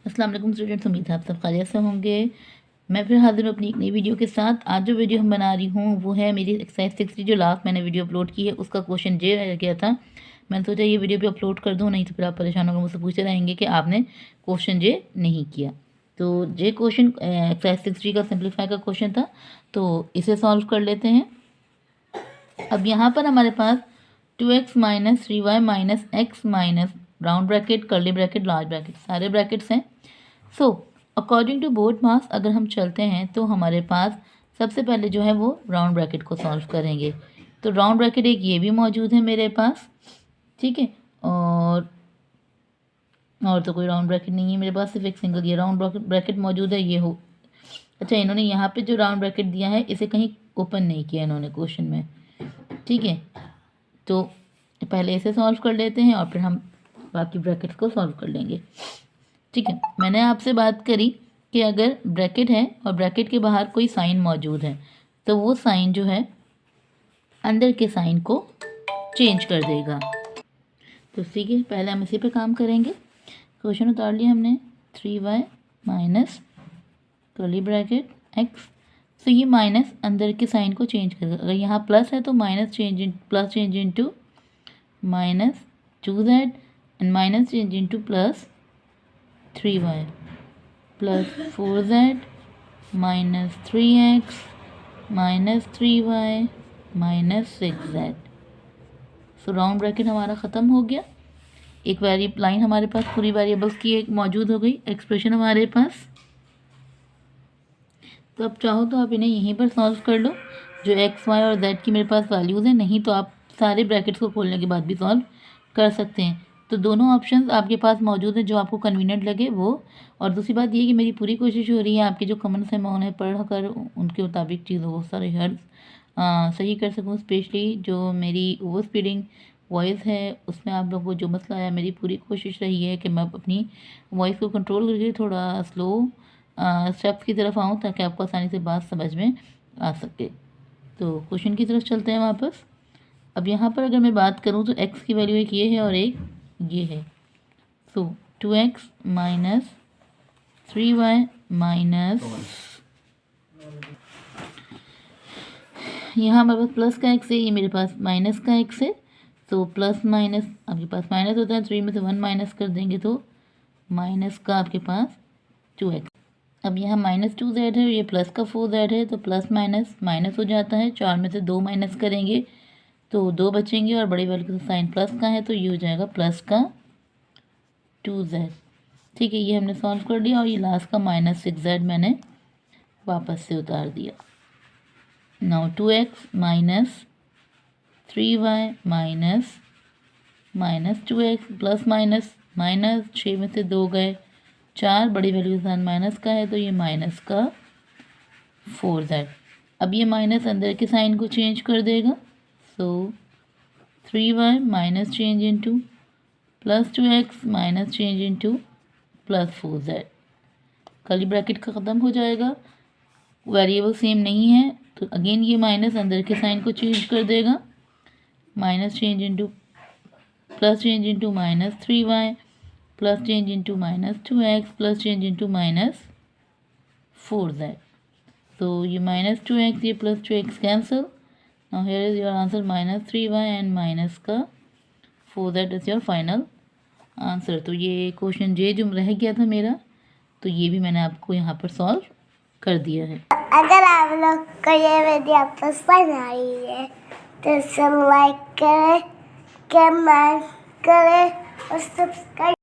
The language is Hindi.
अस्सलाम वालेकुम स्टूडेंट्स, उम्मीद है आप सब खैरियत से होंगे। मैं फिर हाजिर हूँ अपनी एक नई वीडियो के साथ। आज जो वीडियो हम बना रही हूँ वो है मेरी एक्सरसाइज 60 जो लास्ट मैंने वीडियो अपलोड की है उसका क्वेश्चन जे रह गया था। मैंने सोचा ये वीडियो भी अपलोड कर दूँ, नहीं तो फिर आप परेशान होकर मुझसे पूछते रहेंगे कि आपने क्वेश्चन जे नहीं किया। तो जे क्वेश्चन एक्सरसाइज 60 का सिंप्लीफाई का क्वेश्चन था, तो इसे सॉल्व कर लेते हैं। अब यहाँ पर हमारे पास 2x minus 3y minus x minus round bracket, curly bracket, large bracket, सारे ब्रैकेट्स हैं। सो अकॉर्डिंग टू बोर्ड मास अगर हम चलते हैं तो हमारे पास सबसे पहले जो है वो राउंड ब्रैकेट को सॉल्व करेंगे। तो राउंड ब्रैकेट एक ये भी मौजूद है मेरे पास, ठीक है। और तो कोई राउंड ब्रैकेट नहीं है मेरे पास, सिर्फ एक सिंगल ये राउंड ब्रैकेट मौजूद है, ये हो। अच्छा, इन्होंने यहाँ पे जो राउंड ब्रैकेट दिया है इसे कहीं ओपन नहीं किया इन्होंने क्वेश्चन में, ठीक है। तो पहले इसे सॉल्व कर लेते हैं और फिर हम बाकी ब्रैकेट्स को सॉल्व कर लेंगे, ठीक है। मैंने आपसे बात करी कि अगर ब्रैकेट है और ब्रैकेट के बाहर कोई साइन मौजूद है तो वो साइन जो है अंदर के साइन को चेंज कर देगा। तो ठीक है, पहले हम इसी पे काम करेंगे। क्वेश्चन उतार लिया हमने, 3y minus curly bracket x। तो ये माइनस अंदर के साइन को चेंज करेगा। अगर यहाँ प्लस है तो minus change into minus 2z and minus change into plus 3y plus 4z minus 3x minus 3y minus 6z। So round bracket हमारा ख़त्म हो गया। एक लाइन हमारे पास पूरी वेरिएबल्स की एक मौजूद हो गई, एक्सप्रेशन हमारे पास। तो अब चाहो तो आप इन्हें यहीं पर सॉल्व कर लो, जो x, y और z की मेरे पास वैल्यूज़ हैं। नहीं तो आप सारे ब्रैकेट्स को खोलने के बाद भी सॉल्व कर सकते हैं। तो दोनों ऑप्शंस आपके पास मौजूद हैं, जो आपको कन्वीनियंट लगे वो। और दूसरी बात ये कि मेरी पूरी कोशिश हो रही है आपके जो कमेंट्स हैं मैं उन्हें पढ़ कर उनके मुताबिक चीज़ों को सारे हर सही कर सकूँ। स्पेशली जो मेरी ओवर स्पीडिंग वॉइस है उसमें आप लोगों को जो मसला आया, मेरी पूरी कोशिश रही है कि मैं अपनी वॉइस को कंट्रोल करके थोड़ा स्लो स्टेप्स की तरफ आऊँ ताकि आपको आसानी से बात समझ में आ सके। तो क्वेश्चन की तरफ चलते हैं वापस। अब यहाँ पर अगर मैं बात करूँ तो x की वैल्यू एक ये है और एक ये है। सो 2x माइनस 3y माइनस, यहाँ हमारे पास प्लस का x है, ये मेरे पास माइनस का x है। तो प्लस माइनस आपके पास माइनस होता है, 3 में से 1 माइनस कर देंगे तो माइनस का आपके पास 2x। अब यहाँ माइनस 2z है, ये प्लस का 4z है, तो प्लस माइनस माइनस हो जाता है। 4 में से 2 माइनस करेंगे तो 2 बचेंगे और बड़ी वाले का साइन प्लस का है तो ये हो जाएगा प्लस का 2z, ठीक है। ये हमने सॉल्व कर लिया और ये लास्ट का माइनस 6z मैंने वापस से उतार दिया। Now 2x minus 3y minus minus 2x plus minus minus 6 में से 2 गए, 4 बड़ी वैल्यू साइन माइनस का है तो ये माइनस का 4z। अब ये माइनस अंदर के साइन को चेंज कर देगा। सो 3y minus change into plus 2x minus change into plus 4z। Curly bracket का ख़त्म हो जाएगा, वेरिएबल सेम नहीं है तो अगेन ये माइनस अंदर के साइन को चेंज कर देगा। Minus change into plus change into minus 3y plus change into minus 2x plus change into minus 4z। तो ये माइनस 2x ये plus 2x cancel. Now here is your answer minus 3y and minus का 4z is your final answer. तो ये क्वेश्चन जे जो रह गया था मेरा, तो ये भी मैंने आपको यहाँ पर सॉल्व कर दिया है। अगर आप लोग को ये वीडियो पसंद आई है तो इसे लाइक करें, कमेंट करें और सब्सक्राइब